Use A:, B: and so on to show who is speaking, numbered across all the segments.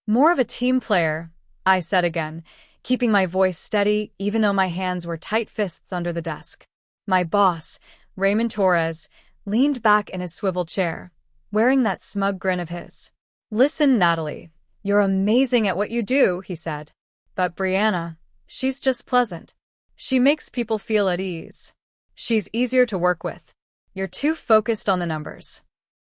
A: More of a team player, I said again, keeping my voice steady even though my hands were tight fists under the desk. My boss, Raymond Torres, leaned back in his swivel chair, wearing that smug grin of his. "Listen, Natalie, you're amazing at what you do," he said. "But Brianna, she's just pleasant. She makes people feel at ease. She's easier to work with. You're too focused on the numbers."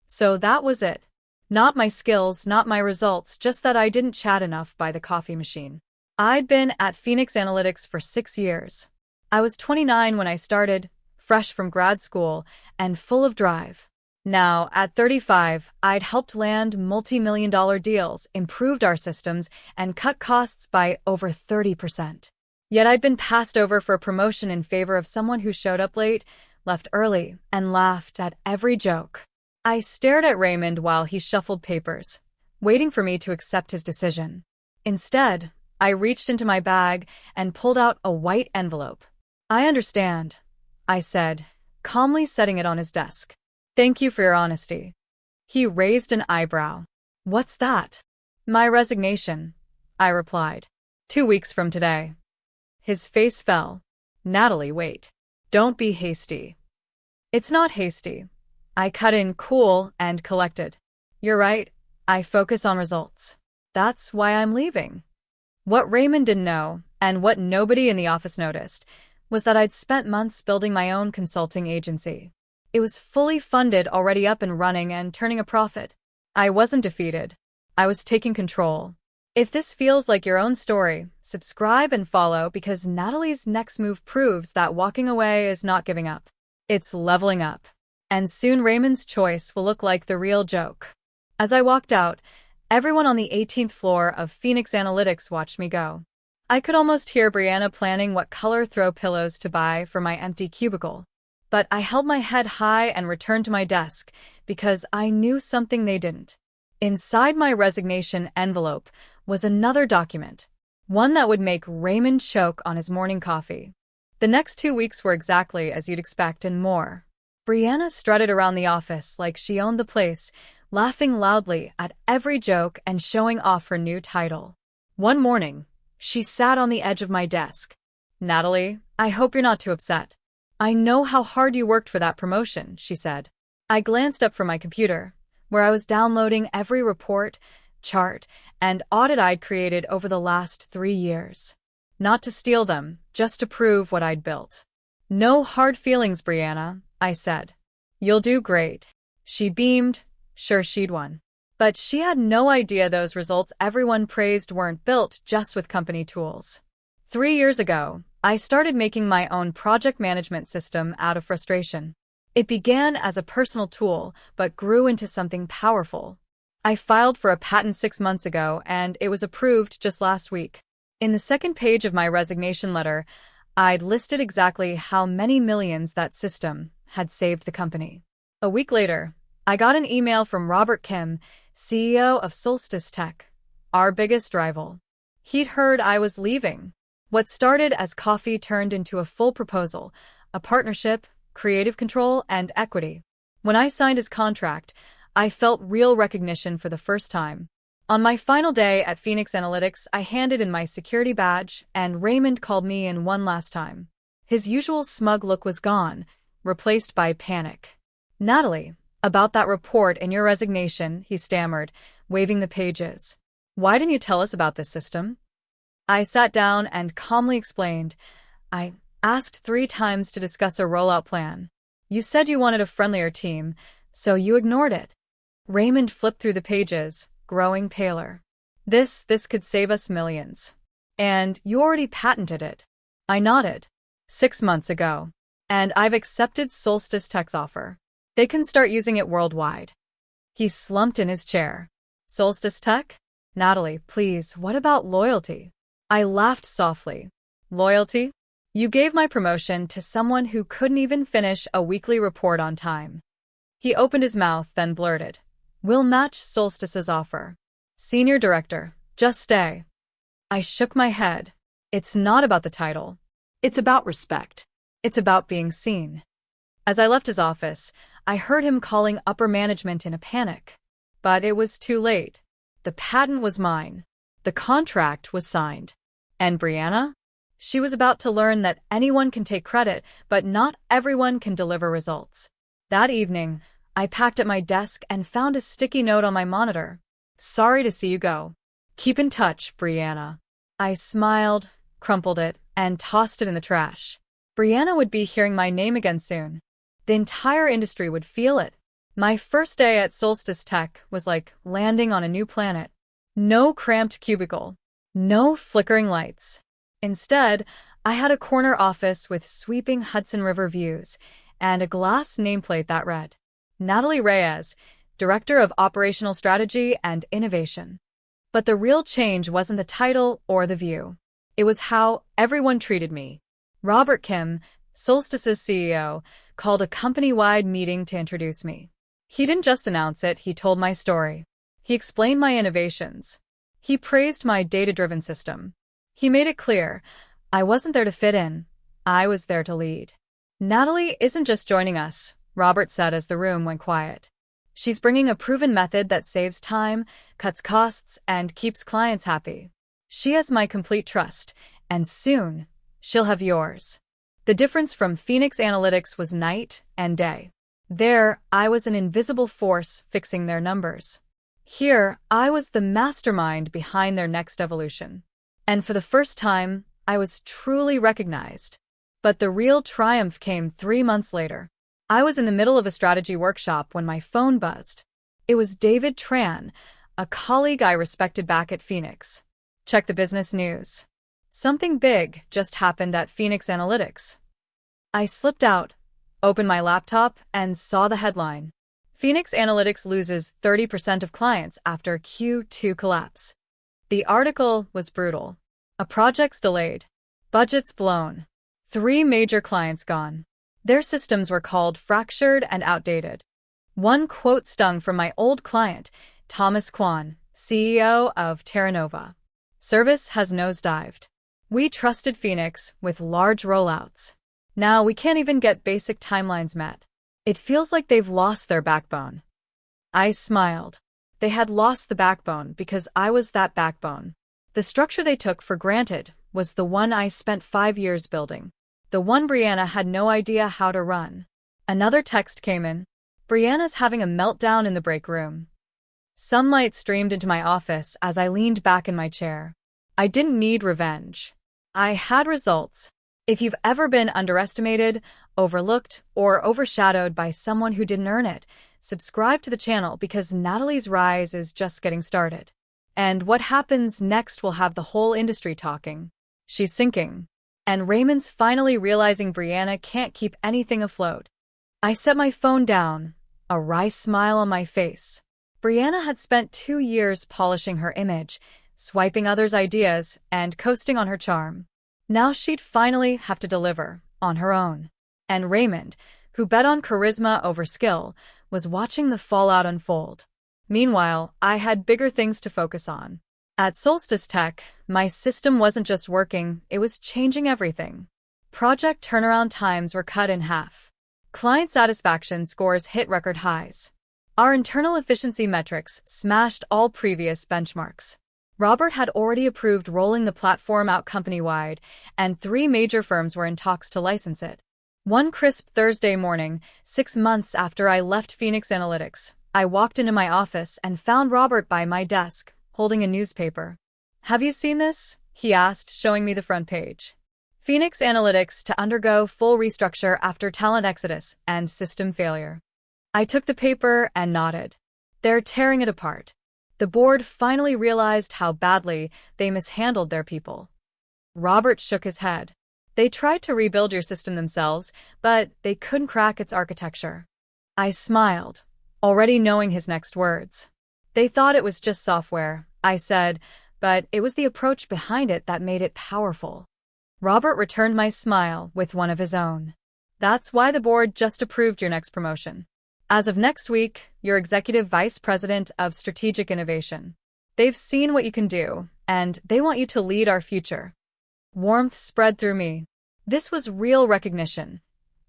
A: So that was it. Not my skills, not my results, just that I didn't chat enough by the coffee machine. I'd been at Phoenix Analytics for 6 years. I was 29 when I started, fresh from grad school, and full of drive. Now, at 35, I'd helped land multi-million-dollar deals, improved our systems, and cut costs by over 30%. Yet I'd been passed over for a promotion in favor of someone who showed up late, left early, and laughed at every joke. I stared at Raymond while he shuffled papers, waiting for me to accept his decision. Instead, I reached into my bag and pulled out a white envelope. "I understand," I said, calmly setting it on his desk. "Thank you for your honesty." He raised an eyebrow. "What's that?" "My resignation," I replied. 2 weeks from today." His face fell. "Natalie, wait. Don't be hasty." "It's not hasty." I cut in, cool and collected. "You're right. I focus on results. That's why I'm leaving." What Raymond didn't know, and what nobody in the office noticed, was that I'd spent months building my own consulting agency. It was fully funded, already up and running, and turning a profit. I wasn't defeated. I was taking control. If this feels like your own story, subscribe and follow, because Natalie's next move proves that walking away is not giving up. It's leveling up. And soon Raymond's choice will look like the real joke. As I walked out, everyone on the 18th floor of Phoenix Analytics watched me go. I could almost hear Brianna planning what color throw pillows to buy for my empty cubicle. But I held my head high and returned to my desk because I knew something they didn't. Inside my resignation envelope was another document, one that would make Raymond choke on his morning coffee. The next 2 weeks were exactly as you'd expect and more. Brianna strutted around the office like she owned the place, laughing loudly at every joke and showing off her new title. One morning, she sat on the edge of my desk. "Natalie, I hope you're not too upset. I know how hard you worked for that promotion," she said. I glanced up from my computer, where I was downloading every report, chart, and audit I'd created over the last 3 years. Not to steal them, just to prove what I'd built. "No hard feelings, Brianna," I said. "You'll do great." She beamed, sure she'd won. But she had no idea those results everyone praised weren't built just with company tools. 3 years ago, I started making my own project management system out of frustration. It began as a personal tool, but grew into something powerful. I filed for a patent 6 months ago, and it was approved just last week. In the second page of my resignation letter, I'd listed exactly how many millions that system had saved the company. A week later, I got an email from Robert Kim, CEO of Solstice Tech, our biggest rival. He'd heard I was leaving. What started as coffee turned into a full proposal, a partnership, creative control, and equity. When I signed his contract, I felt real recognition for the first time. On my final day at Phoenix Analytics, I handed in my security badge, and Raymond called me in one last time. His usual smug look was gone, replaced by panic. "Natalie, about that report in your resignation," he stammered, waving the pages. "Why didn't you tell us about this system?" I sat down and calmly explained. "I asked 3 times to discuss a rollout plan. You said you wanted a friendlier team, so you ignored it." Raymond flipped through the pages, growing paler. This could save us millions. "And you already patented it." I nodded. 6 months ago. "And I've accepted Solstice Tech's offer. They can start using it worldwide." He slumped in his chair. "Solstice Tech? Natalie, please, what about loyalty?" I laughed softly. "Loyalty? You gave my promotion to someone who couldn't even finish a weekly report on time." He opened his mouth, then blurted, "We'll match Solstice's offer. Senior director, just stay." I shook my head. It's not about the title. It's about respect. It's about being seen. As I left his office, I heard him calling upper management in a panic. But it was too late. The patent was mine. The contract was signed. And Brianna? She was about to learn that anyone can take credit, but not everyone can deliver results. That evening, I packed at my desk and found a sticky note on my monitor. Sorry to see you go. Keep in touch, Brianna. I smiled, crumpled it, and tossed it in the trash. Brianna would be hearing my name again soon. The entire industry would feel it. My first day at Solstice Tech was like landing on a new planet. No cramped cubicle. No flickering lights. Instead, I had a corner office with sweeping Hudson River views and a glass nameplate that read, Natalie Reyes, Director of Operational Strategy and Innovation. But the real change wasn't the title or the view. It was how everyone treated me. Robert Kim, Solstice's CEO, called a company-wide meeting to introduce me. He didn't just announce it, he told my story. He explained my innovations. He praised my data-driven system. He made it clear, I wasn't there to fit in. I was there to lead. Natalie isn't just joining us, Robert said as the room went quiet. She's bringing a proven method that saves time, cuts costs, and keeps clients happy. She has my complete trust, and soon, she'll have yours. The difference from Phoenix Analytics was night and day. There, I was an invisible force fixing their numbers. Here, I was the mastermind behind their next evolution. And for the first time, I was truly recognized. But the real triumph came 3 months later. I was in the middle of a strategy workshop when my phone buzzed. It was David Tran, a colleague I respected back at Phoenix. Check the business news. Something big just happened at Phoenix Analytics. I slipped out, opened my laptop, and saw the headline. Phoenix Analytics loses 30% of clients after Q2 collapse. The article was brutal. A project's delayed. Budgets blown. 3 major clients gone. Their systems were called fractured and outdated. One quote stung from my old client, Thomas Kwan, CEO of Terra Nova. Service has nosedived. We trusted Phoenix with large rollouts. Now we can't even get basic timelines met. It feels like they've lost their backbone. I smiled. They had lost the backbone because I was that backbone. The structure they took for granted was the one I spent 5 years building. The one Brianna had no idea how to run. Another text came in. Brianna's having a meltdown in the break room. Sunlight streamed into my office as I leaned back in my chair. I didn't need revenge. I had results. If you've ever been underestimated, overlooked, or overshadowed by someone who didn't earn it, subscribe to the channel because Natalie's rise is just getting started. And what happens next will have the whole industry talking. She's sinking. And Raymond's finally realizing Brianna can't keep anything afloat. I set my phone down, a wry smile on my face. Brianna had spent 2 years polishing her image, swiping others' ideas, and coasting on her charm. Now she'd finally have to deliver, on her own. And Raymond, who bet on charisma over skill, was watching the fallout unfold. Meanwhile, I had bigger things to focus on. At Solstice Tech, my system wasn't just working, it was changing everything. Project turnaround times were cut in half. Client satisfaction scores hit record highs. Our internal efficiency metrics smashed all previous benchmarks. Robert had already approved rolling the platform out company-wide, and 3 major firms were in talks to license it. One crisp Thursday morning, 6 months after I left Phoenix Analytics, I walked into my office and found Robert by my desk, holding a newspaper. "Have you seen this?" he asked, showing me the front page. Phoenix Analytics to undergo full restructure after talent exodus and system failure. I took the paper and nodded. They're tearing it apart. The board finally realized how badly they mishandled their people. Robert shook his head. They tried to rebuild your system themselves, but they couldn't crack its architecture. I smiled, already knowing his next words. They thought it was just software, I said, but it was the approach behind it that made it powerful. Robert returned my smile with one of his own. That's why the board just approved your next promotion. As of next week, you're Executive Vice President of Strategic Innovation. They've seen what you can do, and they want you to lead our future. Warmth spread through me. This was real recognition,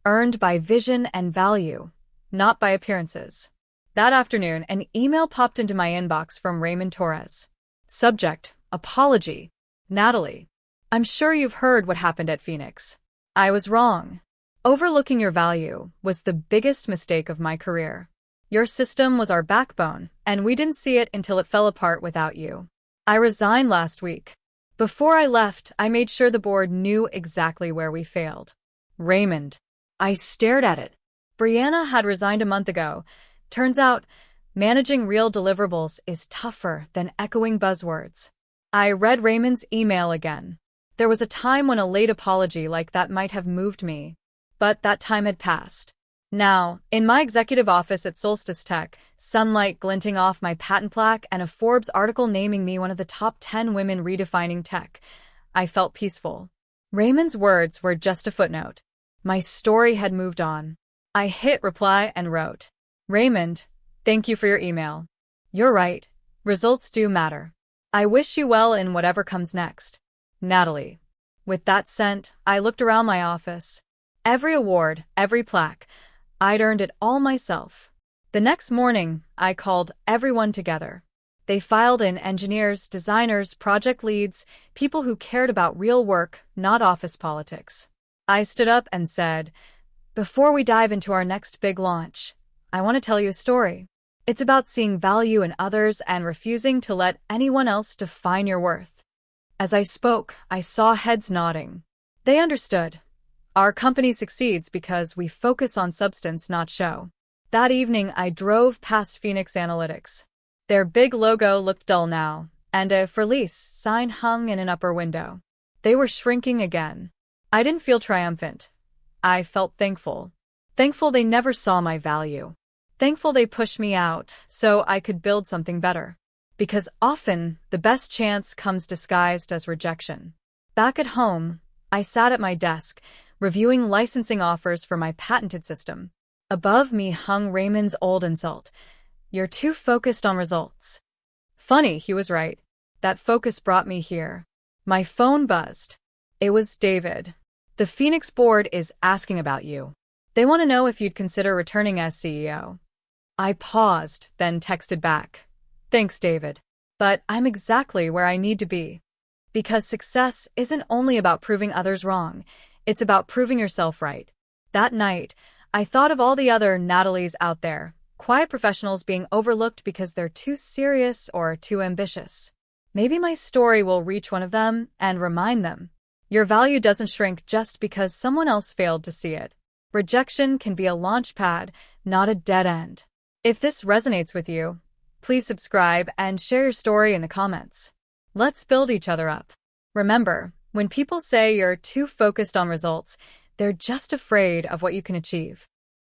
A: earned by vision and value, not by appearances. That afternoon, an email popped into my inbox from Raymond Torres. Subject: Apology. Natalie, I'm sure you've heard what happened at Phoenix. I was wrong. Overlooking your value was the biggest mistake of my career. Your system was our backbone, and we didn't see it until it fell apart without you. I resigned last week. Before I left, I made sure the board knew exactly where we failed. Raymond. I stared at it. Brianna had resigned a month ago. Turns out, managing real deliverables is tougher than echoing buzzwords. I read Raymond's email again. There was a time when a late apology like that might have moved me, but that time had passed. Now, in my executive office at Solstice Tech, sunlight glinting off my patent plaque and a Forbes article naming me one of the top 10 women redefining tech, I felt peaceful. Raymond's words were just a footnote. My story had moved on. I hit reply and wrote, Raymond, thank you for your email. You're right. Results do matter. I wish you well in whatever comes next. Natalie. With that sent, I looked around my office. Every award, every plaque, I'd earned it all myself. The next morning, I called everyone together. They filed in engineers, designers, project leads, people who cared about real work, not office politics. I stood up and said, before we dive into our next big launch, I want to tell you a story. It's about seeing value in others and refusing to let anyone else define your worth. As I spoke, I saw heads nodding. They understood. Our company succeeds because we focus on substance, not show. That evening, I drove past Phoenix Analytics. Their big logo looked dull now, and a "For Lease" sign hung in an upper window. They were shrinking again. I didn't feel triumphant. I felt thankful. Thankful they never saw my value. Thankful they pushed me out so I could build something better. Because often, the best chance comes disguised as rejection. Back at home, I sat at my desk, reviewing licensing offers for my patented system. Above me hung Raymond's old insult. You're too focused on results. Funny, he was right. That focus brought me here. My phone buzzed. It was David. The Phoenix board is asking about you. They want to know if you'd consider returning as CEO. I paused, then texted back. Thanks, David. But I'm exactly where I need to be. Because success isn't only about proving others wrong, it's about proving yourself right. That night, I thought of all the other Natalies out there, quiet professionals being overlooked because they're too serious or too ambitious. Maybe my story will reach one of them and remind them. Your value doesn't shrink just because someone else failed to see it. Rejection can be a launch pad, not a dead end. If this resonates with you, please subscribe and share your story in the comments. Let's build each other up. Remember, when people say you're too focused on results, they're just afraid of what you can achieve.